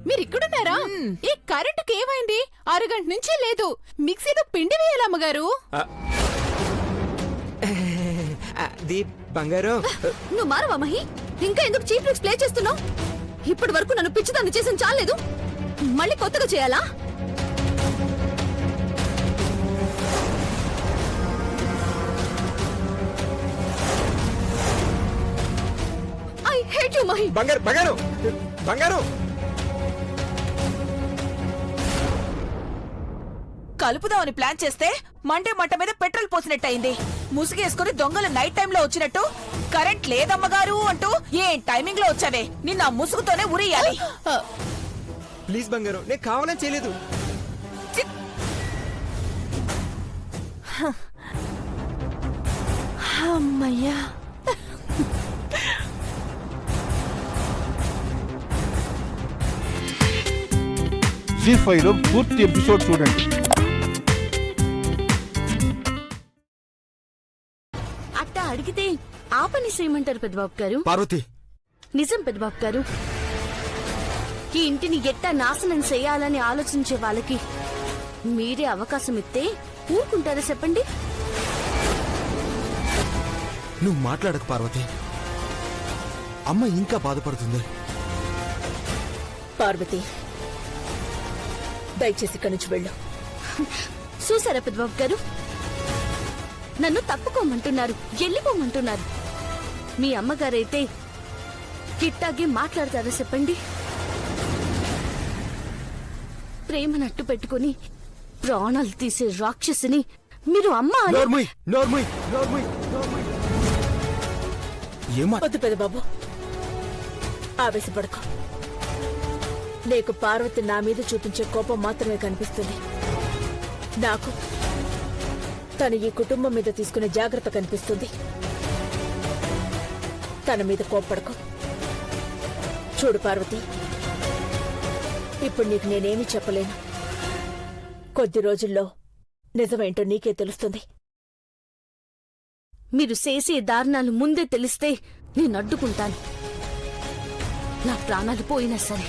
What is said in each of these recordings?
మీరిక్కడున్నారా? ఈ కరెంటుకి ఏమైంది? అరగంట నుంచి లేదు. మిక్సీలో పిండి వేయాలి అమ్మగారు. దీప్ బంగారు, నువ్వు మారవా మహి? ఇంకా ఎందుకు చీప్ ట్రిక్స్ ప్లే చేస్తున్నావు? ఇప్పటి వరకు నన్ను పిచ్చిదాన్ని చేసిన చాలేదు, మళ్ళీ కొత్తగా చేయాలా? I hate you Mahi. బంగారు బంగారు బంగారు, కలుపుదామని ప్లాన్ చేస్తే మండే మంట మీద పెట్రోల్ పోసినట్టయింది. ముసుగేసుకుని దొంగలు నైట్ టైంలో వచ్చినట్టు కరెంట్ లేదమ్మగారు అంటూ ఏం టైమింగ్ లో వచ్చావే, నిన్న ముసుగుతోనే ఉరియాలి. ప్లీజ్ బంగారు, నేను కావాలని చేయలేదు. అమ్మయ్యా. జీ5 లో పూర్తి ఎపిసోడ్ చూడండి. అట్టా అడిగితే ఆ పని చేయమంటారు పెద్దబాబు గారు. పార్వతి, నిజం పెద్దబాబు గారు, ఈ ఇంటిని ఎట్టా నాశనం చేయాలని ఆలోచించే వాళ్ళకి మీరే అవకాశం ఇస్తే ఊరుకుంటారా చెప్పండి? నువ్వు మాట్లాడకు పార్వతి, అమ్మ ఇంకా బాధపడుతుంది. పార్వతి, దయచేసి ఇక్కడి నుంచి వెళ్ళు. చూసారా పెద్దబాబు గారు, నన్ను తప్పుకోమంటున్నారు, వెళ్ళిపోమంటున్నారు. మీ అమ్మగారైతే కిట్టాగే మాట్లాడతారా చెప్పండి? ప్రేమనట్టు పెట్టుకుని ప్రాణాలు తీసే రాక్షసిని మీరు అమ్మ వద్దు పెద్దబాబు, ఆవేశపడకు. నీకు పార్వతి నా మీద చూపించే కోపం మాత్రమే కనిపిస్తుంది. నాకు తను ఈ కుటుంబం మీద తీసుకునే జాగ్రత్త కనిపిస్తుంది. తన మీద కోప్పడకు. చూడు పార్వతి, ఇప్పుడు నీకు నేనేమీ చెప్పలేను. కొద్ది రోజుల్లో నిజమేంటో నీకే తెలుస్తుంది. మీరు చేసే దారుణాలు ముందే తెలిస్తే నేను అడ్డుకుంటాను. నా ప్రాణాలు పోయినా సరే.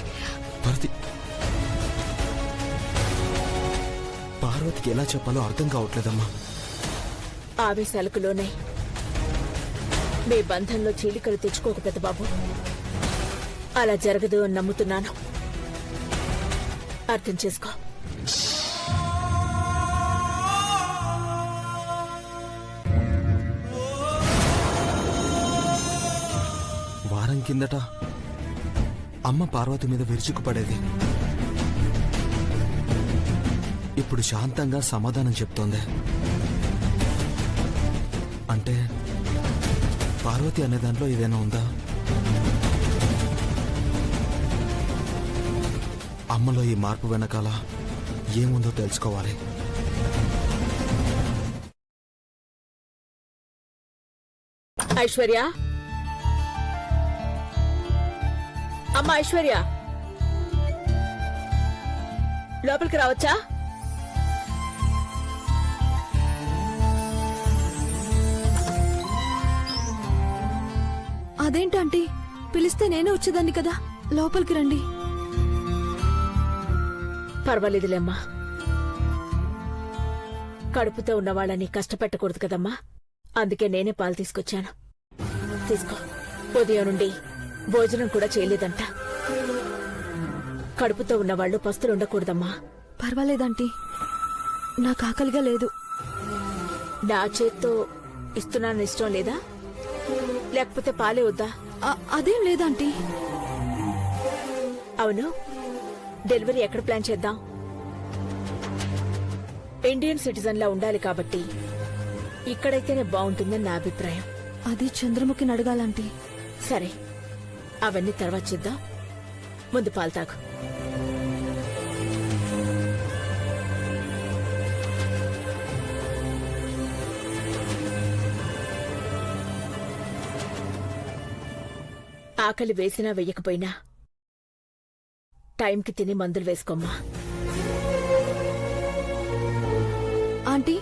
పార్వతికి ఎలా చెప్పాలో అర్థం కావట్లేదమ్మా. ఆవేశాలకు లోనై మీ బంధంలో చీలికలు తెచ్చుకోక పెద్దబాబు. అలా జరగదు అని నమ్ముతున్నాను. అర్థం చేసుకో. వారం కిందట అమ్మ పార్వతి మీద విరుచుకుపడేది. ఇప్పుడు శాంతంగా సమాధానం చెప్తోంది. అంటే పార్వతి అనే దాంట్లో ఏదైనా ఉందా? అమ్మలో ఈ మార్పు వెనకాల ఏముందో తెలుసుకోవాలి. ఐశ్వర్య, అమ్మ ఐశ్వర్య, లోపలికి రావచ్చా? అదేంటంటీ, పిలిస్తే నేనే వచ్చేదాన్ని కదా, లోపలికి రండి. పర్వాలేదులేమ్మా. కడుపుతో ఉన్న వాళ్ళని కష్టపెట్టకూడదు కదమ్మా, అందుకే నేనే పాలు తీసుకొచ్చాను. తీసుకో. ఉదయం నుండి భోజనం కూడా చేయలేదంట. కడుపుతో ఉన్నవాళ్లు పస్తులుండకూడదమ్మా. పర్వాలేదంటీ, నాకు ఆకలిగా లేదు. నా చేత్తో ఇస్తున్నాను ఇష్టం లేదా, లేకపోతే పాలే వద్దా? అదేం లేదంటీ. అవును, డెలివరీ ఎక్కడ ప్లాన్ చేద్దాం? ఇండియన్ సిటిజన్ లా ఉండాలి కాబట్టి ఇక్కడైతేనే బాగుంటుందని నా అభిప్రాయం. అది చంద్రముఖిని అడగాలంటీ. సరే, అవన్నీ తర్వాత చేద్దాం. ముందు పాలు తాగు. ఆకలి వేసినా వెయ్యకపోయినా టైంకి తిని మందులు వేసుకోమ్మా. ఆంటీ,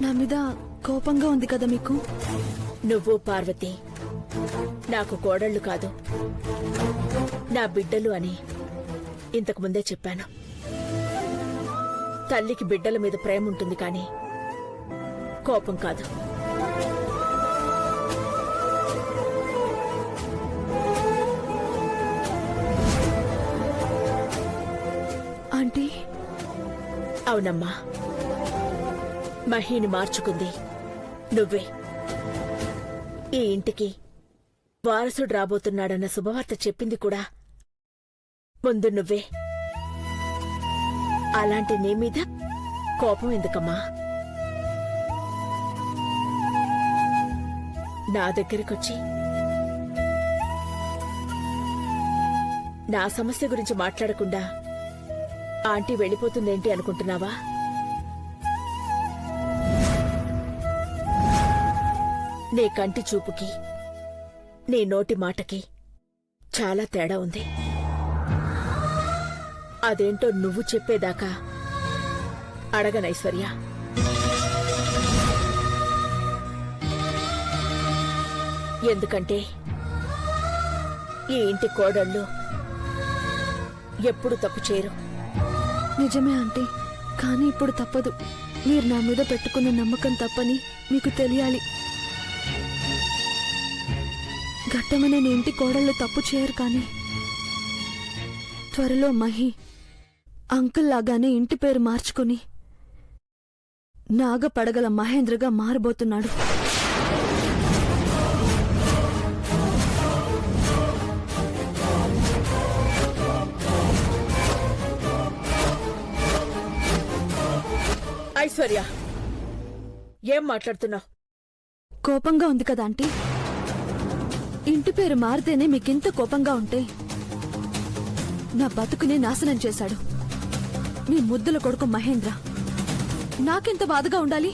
నా మీద కోపంగా ఉంది కదా మీకు? నువ్వు పార్వతి నాకు కోడళ్ళు కాదు, నా బిడ్డలు అని ఇంతకు ముందే చెప్పాను. తల్లికి బిడ్డల మీద ప్రేమ ఉంటుంది కానీ కోపం కాదు. ఆంటీ, అవునమ్మా, మహీని మార్చుకుంది నువ్వే. ఈ ఇంటికి వారసుడు రాబోతున్నాడన్న శుభవార్త చెప్పింది కూడా ముందు నువ్వే. అలాంటి నీ మీద కోపం ఎందుకమ్మా? నా దగ్గరికొచ్చి నా సమస్య గురించి మాట్లాడకుండా ఆంటీ వెళ్ళిపోతుందేంటి అనుకుంటున్నావా? నీ కంటి చూపుకి నీ నోటి మాటకి చాలా తేడా ఉంది. అదేంటో నువ్వు చెప్పేదాకా అడగనైశ్వర్య. ఎందుకంటే ఈ ఇంటి కోడళ్ళు ఎప్పుడు తప్పు చేయరు. నిజమే ఆంటీ, కానీ ఇప్పుడు తప్పదు. మీరు నా మీద పెట్టుకున్న నమ్మకం తప్పని మీకు తెలియాలి. ఘట్టమనే నీ ఇంటి కోడళ్ళు తప్పు చేయరు, కానీ త్వరలో మహి అంకుల్ లాగానే ఇంటి పేరు మార్చుకుని నాగపడగల మహేంద్రగా మారబోతున్నాడు. ఐశ్వర్య, ఏం మాట్లాడుతున్నావు? కోపంగా ఉంది కదా ఆంటీ? ఇంటి పేరు మారితేనే మీకింత కోపంగా ఉంటే నా బతుకునే నాశనం చేశాడు మీ ముద్దుల కొడుకు మహేంద్ర. నాకెంత బాధగా ఉండాలి?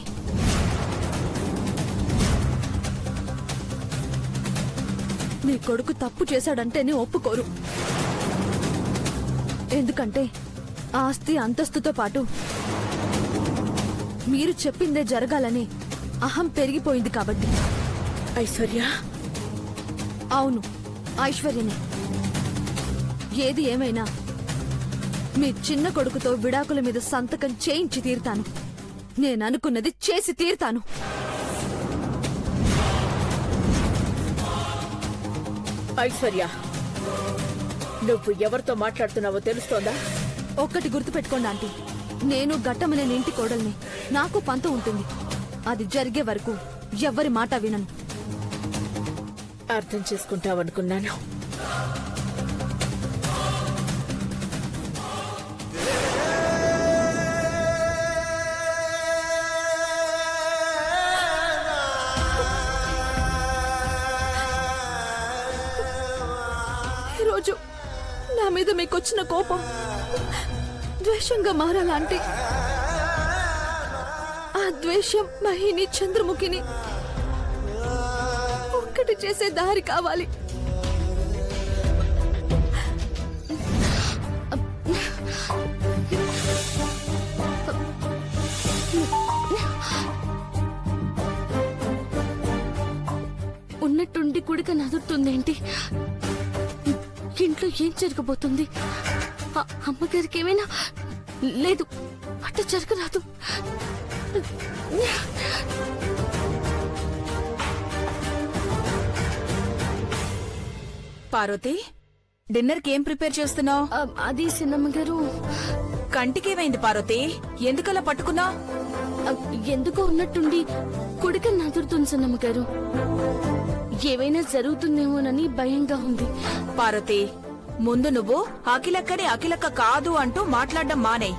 మీ కొడుకు తప్పు చేశాడంటేనే ఒప్పుకోరు. ఎందుకంటే ఆస్తి అంతస్తుతో పాటు మీరు చెప్పిందే జరగాలని అహం పెరిగిపోయింది కాబట్టి. ఐశ్వర్య, అవును, ఐశ్వర్యనే. ఏది ఏమైనా మీ చిన్న కొడుకుతో విడాకుల మీద సంతకం చేయించి తీరుతాను. నేననుకున్నది చేసి తీరుతాను. ఐశ్వర్య, నువ్వు ఎవరితో మాట్లాడుతున్నావో తెలుస్తోందా? ఒక్కటి గుర్తుపెట్టుకోండి ఆంటీ, నేను ఘట్టమనే ఇంటి కోడల్ని. నాకు పంతం ఉంటుంది. అది జరిగే వరకు ఎవ్వరి మాట వినను. అర్థం చేసుకుంటావనుకున్నాను. ఈరోజు నా మీద మీకొచ్చిన కోపం ద్వేషంగా మారాలంటే ఆ ద్వేషం మహిని చంద్రముఖిని ఒక్కటి చేసే దారి కావాలి. ఉన్నట్టుండి కుడిక నదురుతుందేంటి? ఇంట్లో ఏం జరగబోతుంది? అమ్మగారికి ఏమైనా? లేదు, అట్ట జరగరాదు. పార్వతి, డిన్నర్కి ఏం ప్రిపేర్ చేస్తున్నావు? అది సిన్నమ్మ గారు. కంటికేమైంది పార్వతి? ఎందుకలా పట్టుకున్నా? ఎందుకో ఉన్నట్టుండి కుడిక నదురుతుంది సిన్నమ్మ గారు. ఏమైనా జరుగుతుందేమోనని భయంగా ఉంది. పార్వతి, ముందు నువ్వు అఖిలక్కని అఖిలక్క కాదు అంటూ మాట్లాడడం మానేయ్.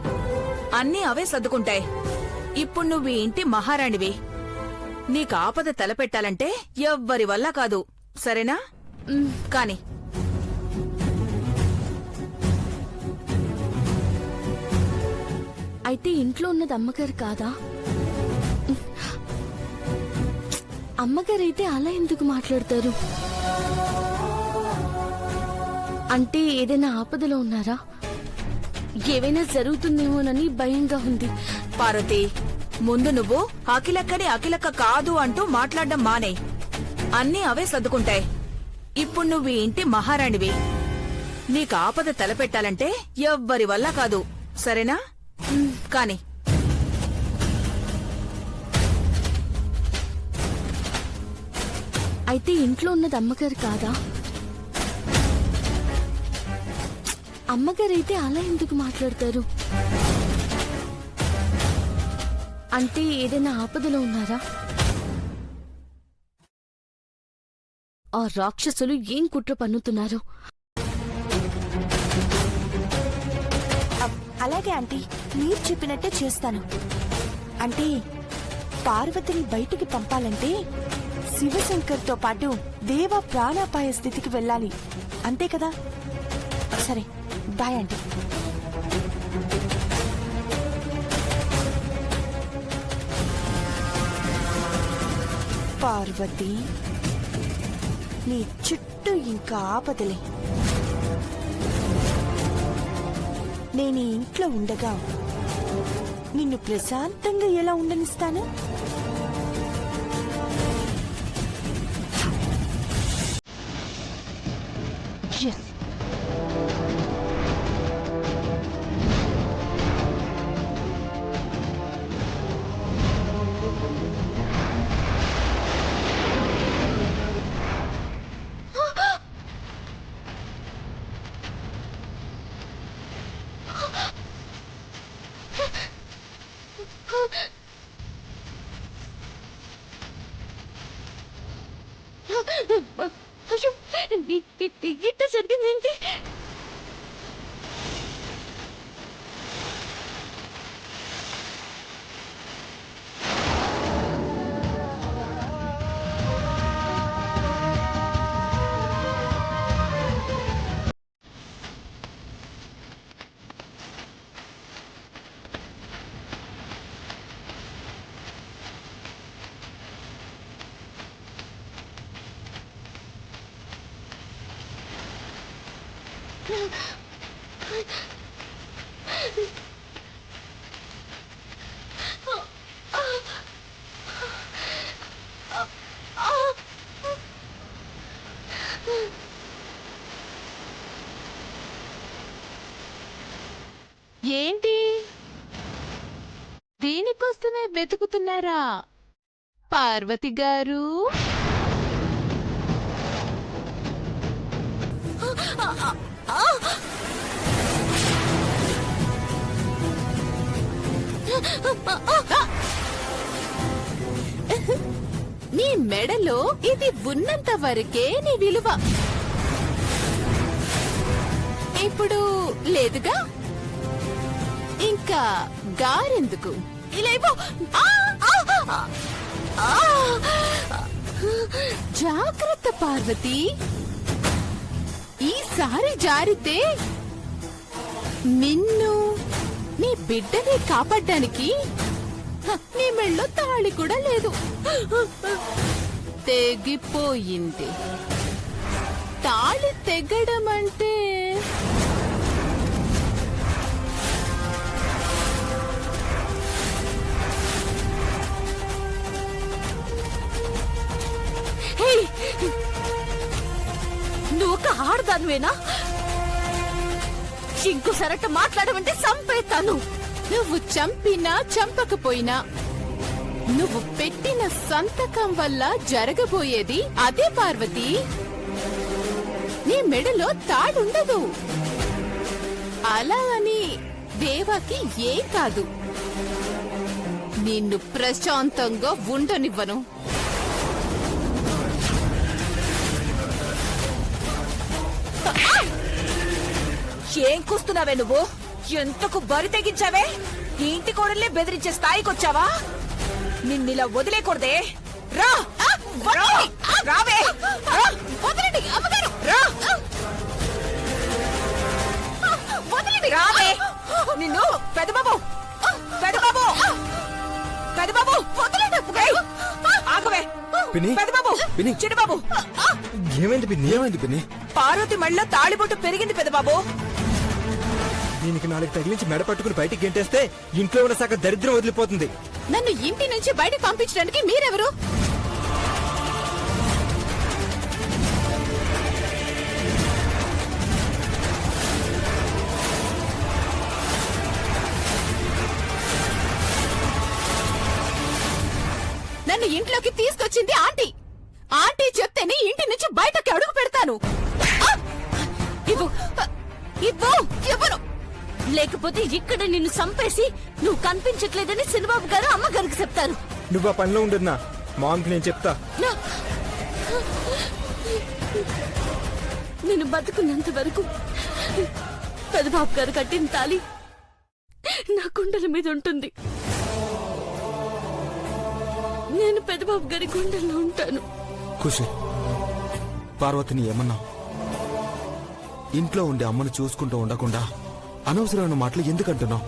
అన్నీ అవే సర్దుకుంటాయి. ఇప్పుడు నువ్వు ఈ ఇంటి మహారాణివి. నీకు ఆపద తలపెట్టాలంటే ఎవ్వరి వల్ల కాదు, సరేనా? కాని అయితే ఇంట్లో ఉన్నది అమ్మగారు కాదా? అమ్మగారైతే అలా ఎందుకు మాట్లాడతారు? అంటే ఏదైనా ఆపదలో ఉన్నారా? ఏవైనా జరుగుతుందేమోనని భయంగా ఉంది. పార్వతి, ముందు నువ్వు అఖిలక్కని అఖిలక్క కాదు అంటూ మాట్లాడడం మానే. అన్నీ అవే సర్దుకుంటాయి. ఇప్పుడు నువ్వు ఈ ఇంటి మహారాణివి. నీకు ఆపద తలపెట్టాలంటే ఎవ్వరి వల్ల కాదు, సరేనా? కాని అయితే ఇంట్లో ఉన్నది అమ్మగారు కాదా? అమ్మగారైతే అలా ఎందుకు మాట్లాడతారు? అంటే ఏదైనా ఆపదలో ఉన్నారా? ఆ రాక్షసులు ఏం కుట్ర పన్నుతున్నారు? అలాగే ఆంటీ, మీరు చెప్పినట్టే చేస్తాను. అంటే పార్వతిని బయటికి పంపాలంటే శివశంకర్తో పాటు దేవ ప్రాణాపాయ స్థితికి వెళ్ళాలి, అంతే కదా? సరే, బాయ్ ఆంటీ. పార్వతి, నీ చుట్టూ ఇంకా ఆపదలే. నేను ఈ ఇంట్లో ఉండగా నిన్ను ప్రశాంతంగా ఎలా ఉండనిస్తాను? ఇట్ట జరిగిందేంటి? ఏంటి దీనికోసమే వెతుకుతున్నారా పార్వతి గారు? నీ మెడలో ఇది ఉన్నంత వరకే నీ విలువ. ఇప్పుడు లేదుగా, ఇంకా గారెందుకు? ఇలేవో. జాగ్రత్త పార్వతి, ఈసారి జారితే నిన్ను నీ బిడ్డని కాపాడ్డానికి నీ మెళ్ళో తాళి కూడా లేదు, తెగిపోయింది. తాళి తెగడం అంటే నువ్వు ఒక ఆడదానివేనా? ఇంకోసారట మాట్లాడమంటే చంపేస్తాను. నువ్వు చంపినా చంపకపోయినా నువ్వు పెట్టిన సంతకం వల్ల జరగబోయేది అదే పార్వతి. నీ మెడలో తాడుండదు. అలా అని దేవాకి ఏ కాదు, నిన్ను ప్రశాంతంగా ఉండనివ్వను. ఏం కూస్తున్నావే నువ్వు? ఎంతకు బరి తెగించావే? ఈ ఇంటి కోడల్ని బెదిరించే స్థాయికొచ్చావా? నిన్నిలా వదిలేకూడదే. రా, రావే, వదలండి అమ్మగారు, రావే. నిన్ను పెదబాబు, పెదబాబు, పెదబాబు, ఆగవే. పిన్ని, పెదబాబు, పిన్ని. చిన్నబాబు, ఏమైంది పిన్ని? ఏమైంది పిన్ని? పార్వతి మెళ్ళలో తాళిబొట్టు పెరిగింది పెదబాబు. దీనికి 4 తగిలించి మెడ పట్టుకుని బయటికి గెంటేస్తే ఇంట్లో ఉన్న సగం దరిద్రం వదిలిపోతుంది. నన్ను ఇంటి నుంచి బయటకు పంపించడానికి మీరెవరు? నన్ను ఇంట్లోకి తీసుకొచ్చింది ఆంటీ. ఆంటీ చెప్తేనే ఇంటి నుంచి బయటకి అడుగు పెడతాను. ఆ! ఇవ్వు, ఇవ్వు, ఇవ్వను. లేకపోతే ఇక్కడ నిన్ను చంపేసి నువ్వు కనిపించట్లేదని చిన్నబాబు గారు అమ్మగారికి చెప్తారు. నువ్వు ఆ పనిలో ఉండదునా, మామకి నేను చెప్తా. నేను బతుకున్నంత వరకు పెదబాబు గారు కట్టిన తాళి నా గుండెల మీద ఉంటుంది. నేను పెదబాబు గారి గుండెల్లో ఉంటాను. ఖుషి, పార్వతిని ఏమన్నావు? ఇంట్లో ఉండే అమ్మను చూసుకుంటూ ఉండకుండా అనవసరమైన మాటలు ఎందుకంటున్నావు?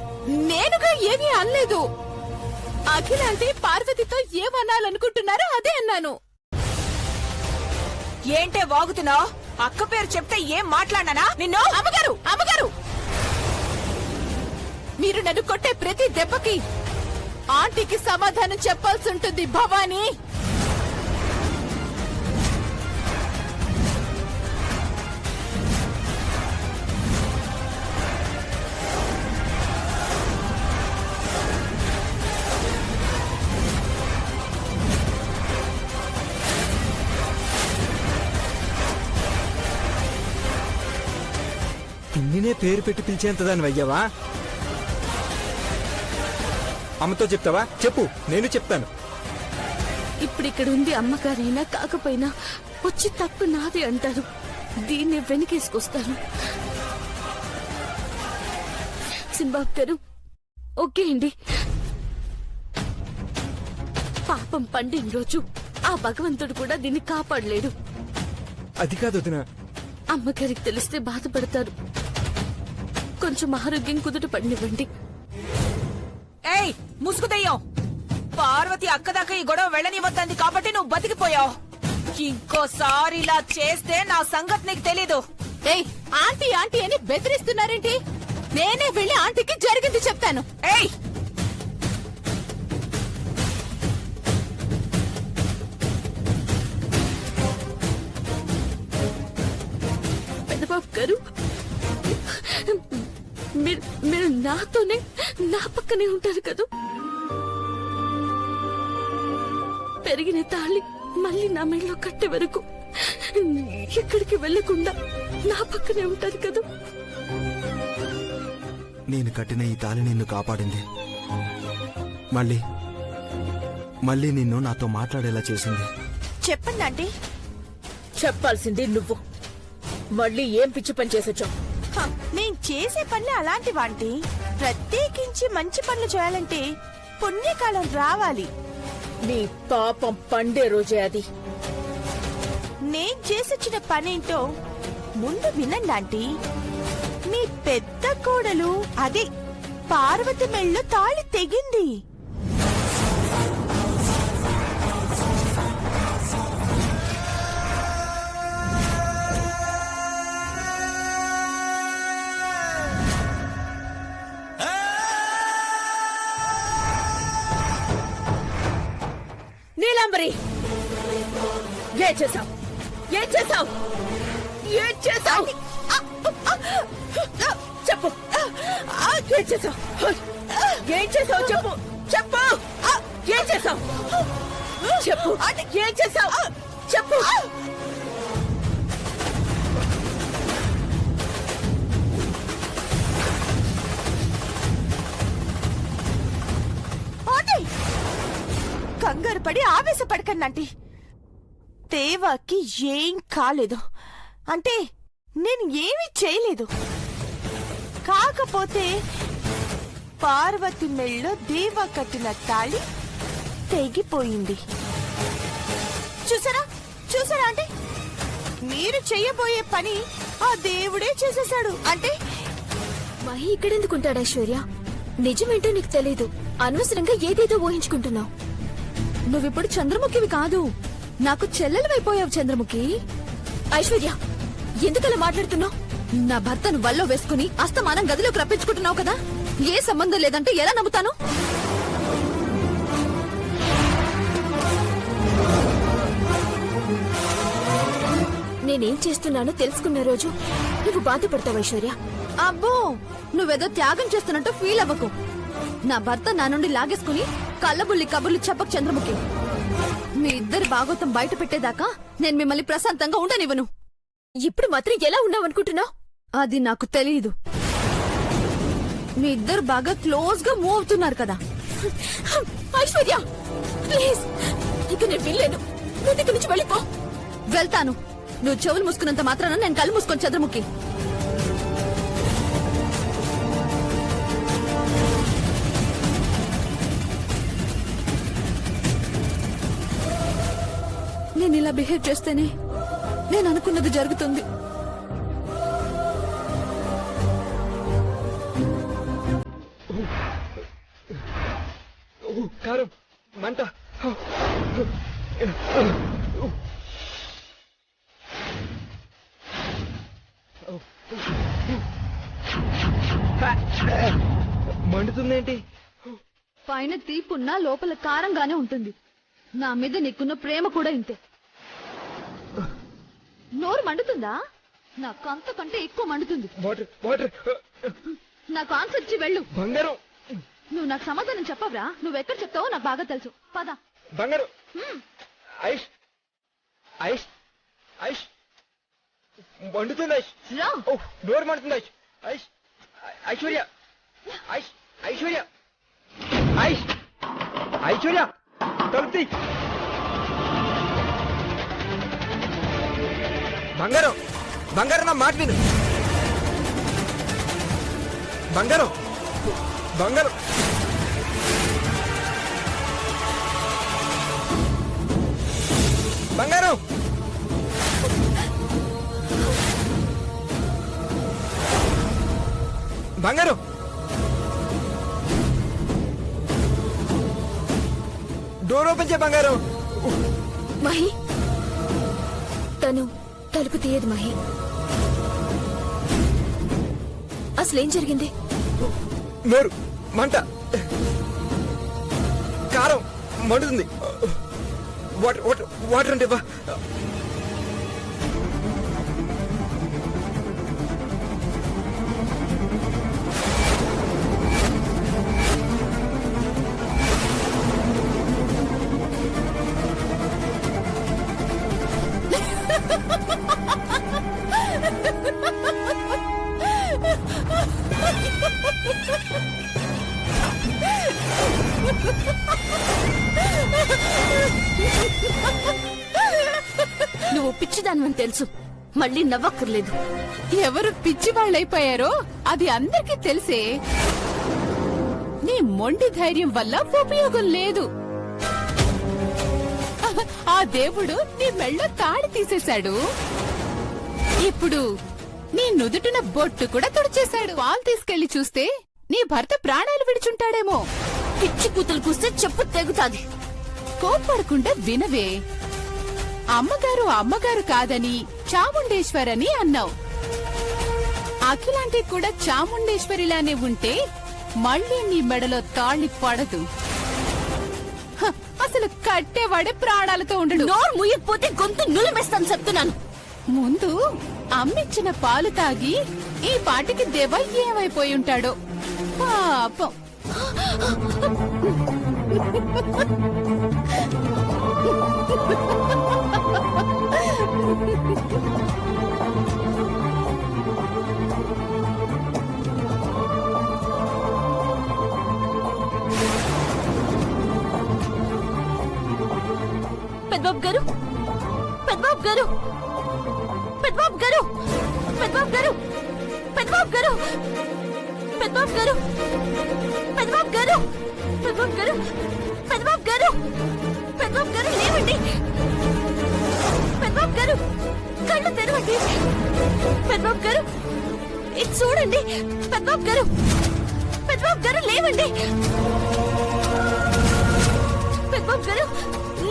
నేనుగా ఏమీ అనలేదు. అఖిల అంటే పార్వతితో ఏమనాలనుకుంటున్నారో అదే అన్నాను. ఏంటే వాగుతున్నావు? అక్క పేరు చెప్తే ఏం మాట్లాడనా నిన్ను? అమ్మగారు, అమ్మగారు, మీరు నన్ను కొట్టే ప్రతి దెబ్బకి ఆంటీకి సమాధానం చెప్పాల్సి ఉంటుంది భవానీ. పిన్నినే పేరు పెట్టి పిలిచేంత దాని అయ్యావా? అమ్మతో చెప్తావా? చెప్పు, నేను చెప్తాను. ఇప్పుడు ఇక్కడ ఉంది అమ్మగారైనా కాకపోయినా వచ్చి తప్పు నాదే అంటారు. దీన్ని వెనకేసుకొస్తాను. సింబాబు గారు, ఓకే అండి. పాపం పండిన రోజు ఆ భగవంతుడు కూడా దీన్ని కాపాడలేడు. అది కాదు వదినా. అమ్మగారికి తెలిస్తే బాధపడతారు. కొంచెం ఆరోగ్యం కుదుట పడినివ్వండి. ఏయ్ ముసుగుదయ్యం, పార్వతి అక్కదాకా ఈ గొడవ వెళ్ళనివ్వద్దంది కాబట్టి నువ్వు బతికిపోయావు. ఇంకోసారి ఇలా చేస్తే నా సంగతి నీకు తెలీదు. ఏయ్, ఆంటీ ఆంటీ అని బెదిరిస్తున్నారేంటి? నేనే వెళ్ళి ఆంటీకి జరిగింది చెప్తాను. ఏయ్ పెద్దబాబు గారు, మీరు నాతోనే నా పక్కనే ఉంటారు కదా. పెరిగిన తాళి మళ్ళీ నా మెడలో కట్టే వరకు ఎక్కడికి వెళ్లకుండా నా పక్కనే ఉంటారు కదా. నేను కట్టిన ఈ తాళి నిన్ను కాపాడింది. మళ్ళీ నిన్ను నాతో మాట్లాడేలా చేసింది. చెప్పండి ఆంటీ. చెప్పాల్సింది నువ్వు. మళ్ళీ ఏం పిచ్చి పని చేసొచ్చావు? నేను చేసే పనులు అలాంటివాంటి. ప్రత్యేకించి మంచి పనులు చేయాలంటే పుణ్యకాలం రావాలి. నీ పాపం పండే రోజే అది. నేను చేసొచ్చిన పనేంటో ముందు వినండి ఆంటీ. మీ పెద్ద కోడలు అదే పార్వతి మెళ్ళో తాళి తెగింది. నీలాంబరి, ఏం చేసావు? ఏం చేసావు? ఏం చేసావు? చెప్పు, ఏం చేసావు? ఏం చేసావు? చెప్పు, చెప్పు, ఏం చేసావు? చెప్పు, ఏం చేసావు? చెప్పు. కంగారు పడి ఆవేశపడకండి. దేవాకి ఏం కాలేదు. అంటే నేను ఏమీ చేయలేదు. కాకపోతే పార్వతి మెళ్ళో దేవా కట్టిన తాళి తెగిపోయింది. చూసారా చూసారా అంటే మీరు చెయ్యబోయే పని ఆ దేవుడే చేసేశాడు. అంటే మహి ఇక్కడెందుకుంటాడు ఐశ్వర్య? నిజమేంటో నీకు తెలీదు. అనవసరంగా ఏదేదో ఊహించుకుంటున్నావు. నువ్విప్పుడు చంద్రముఖివి కాదు, నాకు చెల్లెలవైపోయావు చంద్రముఖి. ఐశ్వర్య, ఎందుకలా మాట్లాడుతున్నావు? నా భర్తను వల్లో వేసుకుని అస్తమానం గదిలోకి రప్పించుకుంటున్నావు కదా. ఏ సంబంధం లేదంటే ఎలా నమ్ముతాను? చేస్తున్నానో తెలుసుకున్న రోజు నువ్వు బాధపడతావు ఐశ్వర్య. అబ్బో నువ్వేదో త్యాగం చేస్తున్నట్టు ఫీల్ అవ్వకు. నా భర్త నా నుండి లాగేసుకుని కళ్ళబుల్లి కబుర్లు చెప్పకు చంద్రముఖి. మీ ఇద్దరి భాగోతం బయట పెట్టేదాకా నేను మిమ్మల్ని ప్రశాంతంగా ఉండనివ్వను. ఇప్పుడు మాత్రం ఎలా ఉన్నావనుకుంటున్నావు? అది నాకు తెలియదు. మీ ఇద్దరు బాగా క్లోజ్ గా మూవ్ అవుతున్నారు కదా. ఐశ్వర్య ప్లీజ్, ఇక నేను వెళ్ళలేను. నువ్వు ఇక్కడి నుంచి వెళ్ళిపో. వెళ్తాను. నువ్వు చెవులు మూసుకున్నంత మాత్రాన నేను కళ్ళు మూసుకొని చంద్రముఖి. నేను ఇలా బిహేవ్ చేస్తేనే నేను అనుకున్నది జరుగుతుంది. కారం మంట. మండుతుందేంటి? పైన తీపున్నా లోపల కారంగానే ఉంటుంది. నా మీద నీకున్న ప్రేమ కూడా ఇంతే. నోరు మండుతుందా? నాకు అంతకంటే ఎక్కువ మండుతుంది. Water water. నాకు ఆన్సర్ ఇచ్చి వెళ్ళు. బంగారం. నువ్వు నాకు సమాధానం చెప్పవరా? నువ్వెక్కడ చెప్తావో నాకు బాగా తెలుసు. పద. బంగారం. ఐష్ ఐష్ ఐష్ మండుతుంది. ఐష్ రా. నోరు మండుతుంది. ఐష్ ఐష్ ఐశ్వర్య. ఐష్ ఐశ్వర్య. ఐష్ ఐశ్వర్య తలుపుతి. బంగారం బంగారం నా మాట విను. బంగారం బంగారం. బంగారం. బంగారం. డోర్ ఓపెన్ చేయ బంగారం. మహి, తను తలుపు తీయదు. మహి, అసలేం జరిగింది? నోరు మంట. కారం మండుతుంది. వాటర్ వాటర్ వాటర్ అంటే నువ్వు పిచ్చిదానివని తెలుసు. మళ్ళీ నవ్వక్కర్లేదు. ఎవరు పిచ్చి వాళ్ళైపోయారో అది అందరికీ తెలిసే. నీ మొండి ధైర్యం వల్ల ఉపయోగం లేదు. ఆ దేవుడు నీ మెళ్ళో తాళి తీసేశాడు. ఇప్పుడు నీ నుదుటిన బొట్టు కూడా తుడిచేశాడు. పాలు తీసుకెళ్లి చూస్తే నీ భర్త ప్రాణాలు విడిచుంటాడేమో. పిచ్చి కూతులు కూస్తే చెప్పు తెగుతాది. కోప్పడకుండా వినవే. అమ్మగారు అమ్మగారు కాదని చాముండేశ్వరని అన్నావు. అఖిలాంటి కూడా చాముండేశ్వరిలానే ఉంటే మళ్ళీ నీ మెడలో తాళి పడదు. అసలు కట్టేవాడే ప్రాణాలతో ఉండడు. నోరు ముయ్యకపోతే గొంతు నులిమేస్తాను చెప్తున్నాను. ముందు అమ్మిచ్చిన పాలు తాగి ఈ పాటికి దెవ ఏమైపోయి ఉంటాడో పాపం. పెద్దబాబు గారు, పెద్దబాబు గారు, పెద్దబాబు గారు, పెద్దబాబు గారు, పెద్దబాబు గారు, పెద్దబాబు గారు, పెద్దబాబు గారు, పెద్దబాబు గారు, పెద్దబాబు గారు, పెద్దబాబు గారు లేవండి. పెద్దబాబు గారు కళ్ళు తెరవండి. పెద్దబాబు గారు ఇది చూడండి. పెద్దబాబు గారు, పెద్దబాబు గారు లేవండి. పెద్దబాబు గారు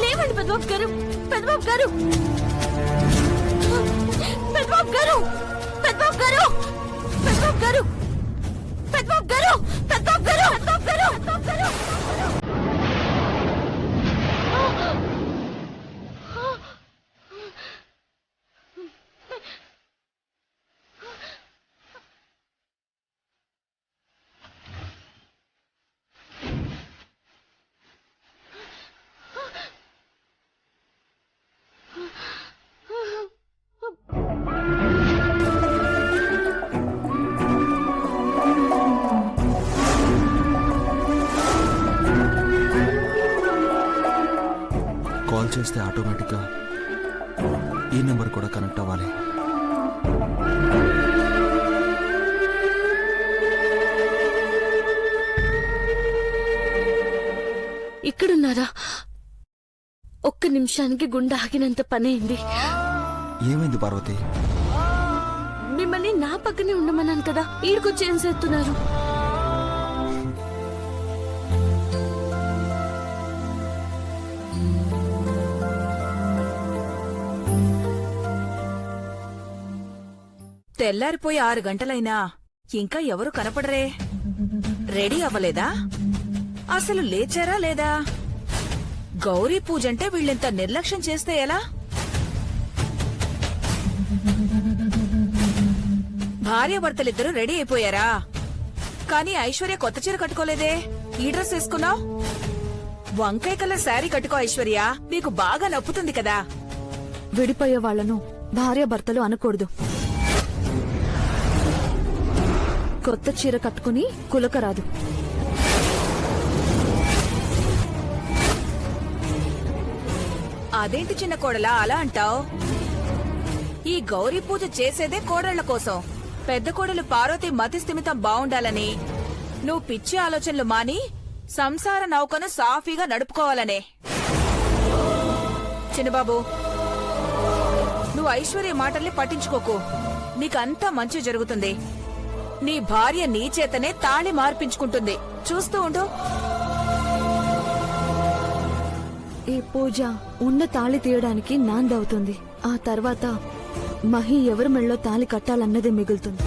లేవండి. పెద్దబాబు గారు, పెద్దబాబు గారు, పెద్దబాబు గారు, పెద్దబాబు గారు, పెద్దబాబు గారు, పెద్దబాబు గారు, పెద్దబాబు గారు, పెద్దబాబు గారు, పెద్దబాబు గారు. కాల్ చేస్తే ఆటోమేటిక్గా ఈ నెంబర్ కూడా కనెక్ట్ అవ్వాలి. ఇక్కడున్నారా? ఒక్క నిమిషానికి గుండె ఆగినంత పనైంది. ఏమైంది పార్వతి? మిమ్మల్ని నా పక్కనే ఉండమన్నాను కదా, ఈడుకొచ్చి ఏం చేస్తున్నారు? తెల్లారిపోయి 6 గంటలైనా ఇంకా ఎవరు కనపడరే. రెడీ అవ్వలేదా? అసలు లేచారా లేదా? గౌరీ పూజంటే వీళ్ళింత నిర్లక్ష్యం చేస్తే ఎలా? భార్యాభర్తలిద్దరూ రెడీ అయిపోయారా? కానీ ఐశ్వర్య కొత్త చీర కట్టుకోలేదే. ఈ డ్రెస్ వేసుకున్నావు. వంకాయ కలర్ శారీ కట్టుకో ఐశ్వర్య, నీకు బాగా నప్పుతుంది కదా. విడిపోయే వాళ్లను భార్యాభర్తలు అనకూడదు. కొత్త చీర కట్టుకుని కులకరాదు. అదేంటి చిన్న కోడలా అలా అంటావ్? ఈ గౌరీ పూజ చేసేదే కోడళ్ల కోసం. పెద్ద కోడలు పార్వతి మతి స్థిమితం బావుండాలని, నువ్వు పిచ్చి ఆలోచనలు మాని సంసార నౌకను సాఫీగా నడుపుకోవాలనే. చిన్నబాబు, నువ్వు ఐశ్వర్య మాటల్ని పట్టించుకోకు. నీకంతా మంచి జరుగుతుంది. నీ భార్య నీ చేతనే తాళి మార్పించుకుంటుంది. చూస్తూ ఉండు. ఈ పూజ ఉన్న తాళి తీయడానికి నాందవుతుంది. ఆ తర్వాత మహి ఎవరి మెళ్ళో తాళి కట్టాలన్నదే మిగులుతుంది.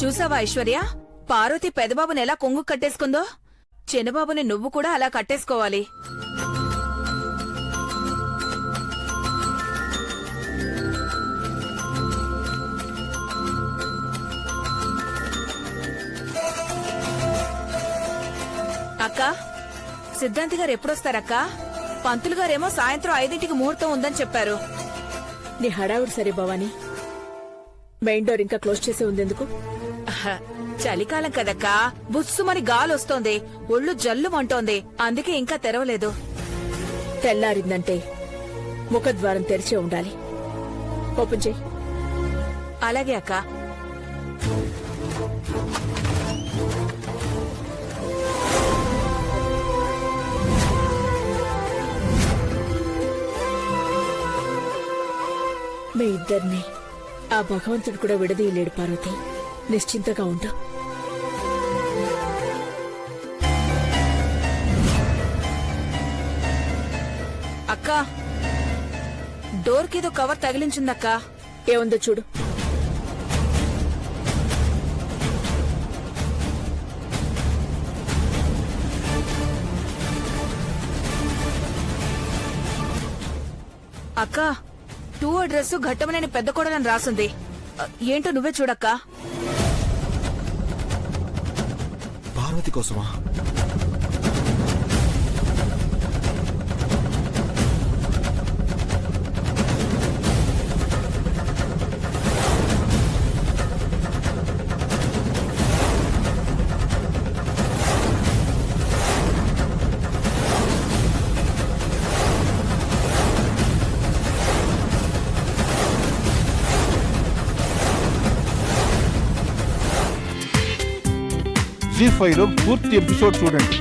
చూసావా ఐశ్వర్య, పార్వతి పెదబాబుని ఎలా కొంగు కట్టేసుకుందో? చిన్నబాబుని నువ్వు కూడా అలా కట్టేసుకోవాలి. అక్క, సిద్ధాంతి గారు ఎప్పుడొస్తారక్క? పంతులు గారేమో సాయంత్రం 5ంటికి ముహూర్తం ఉందని చెప్పారు. నీ హడావుడు సరే భవానీ. మెయిన్ డోర్ ఇంకా క్లోజ్ చేసి ఉందెందుకు? చలికాలం కదక్కా, బుస్సుమని గాలొస్తోంది, ఒళ్ళు జల్లుమంటోంది. అందుకే ఇంకా తెరవలేదు. తెల్లారిందంటే ముఖద్వారం తెరిచే ఉండాలి. ఓపెన్ చేయి. అలాగే అక్క. మీ ఇద్దరిని ఆ భగవంతుడు కూడా విడదీయలేడు పార్వతి. నిశ్చింతగా ఉండు. అక్క, డోర్ కేదో కవర్ తగిలించుందక్క. ఏముందో చూడు. అక్క, 2 అడ్రస్ ఘట్టమనేని పెద్ద కోడలని రాసుంది. ఏంటో నువ్వే చూడక్కా. పార్వతి కోసమా? జీ5లో పూర్తి ఎపిసోడ్ చూడండి.